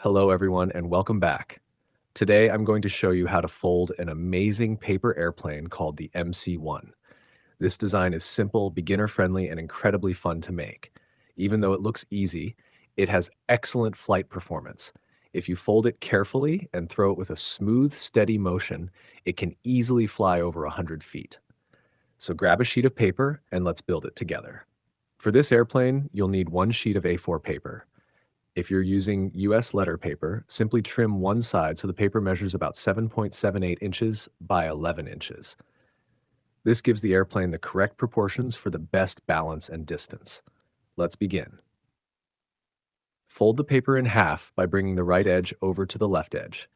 Hello, everyone, and welcome back. Today, I'm going to show you how to fold an amazing paper airplane called the MC-1. This design is simple, beginner-friendly, and incredibly fun to make. Even though it looks easy, it has excellent flight performance. If you fold it carefully and throw it with a smooth, steady motion, it can easily fly over 100 feet. So grab a sheet of paper and let's build it together. For this airplane, you'll need one sheet of A4 paper. If you're using US letter paper, simply trim one side so the paper measures about 7.78 inches by 11 inches. This gives the airplane the correct proportions for the best balance and distance. Let's begin. Fold the paper in half by bringing the right edge over to the left edge.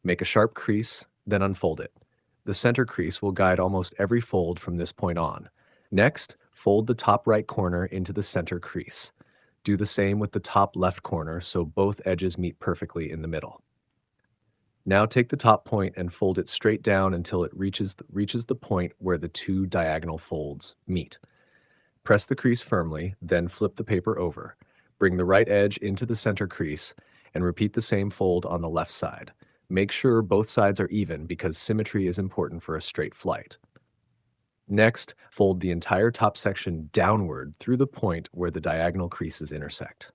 Make a sharp crease, then unfold it. The center crease will guide almost every fold from this point on. Next, fold the top right corner into the center crease. Do the same with the top left corner so both edges meet perfectly in the middle. Now take the top point and fold it straight down until it reaches the point where the two diagonal folds meet. Press the crease firmly, then flip the paper over. Bring the right edge into the center crease and repeat the same fold on the left side. Make sure both sides are even because symmetry is important for a straight flight. Next, fold the entire top section downward through the point where the diagonal creases intersect.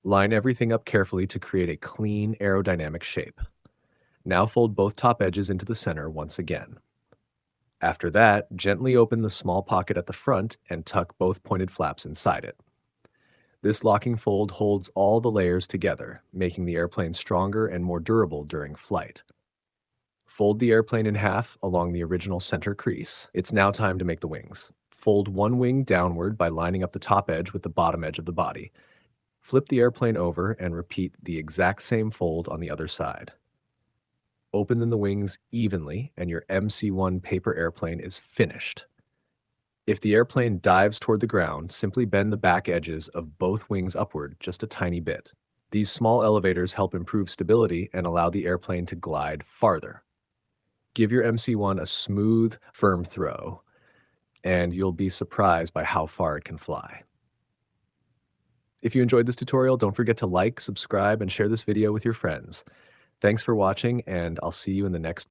Line everything up carefully to create a clean aerodynamic shape. Now fold both top edges into the center once again. After that, gently open the small pocket at the front and tuck both pointed flaps inside it. This locking fold holds all the layers together, making the airplane stronger and more durable during flight. Fold the airplane in half along the original center crease. It's now time to make the wings. Fold one wing downward by lining up the top edge with the bottom edge of the body. Flip the airplane over and repeat the exact same fold on the other side. Open the wings evenly and your MC-1 paper airplane is finished. If the airplane dives toward the ground, simply bend the back edges of both wings upward just a tiny bit. These small elevators help improve stability and allow the airplane to glide farther. Give your MC-1 a smooth, firm throw, and you'll be surprised by how far it can fly. If you enjoyed this tutorial, don't forget to like, subscribe, and share this video with your friends. Thanks for watching, and I'll see you in the next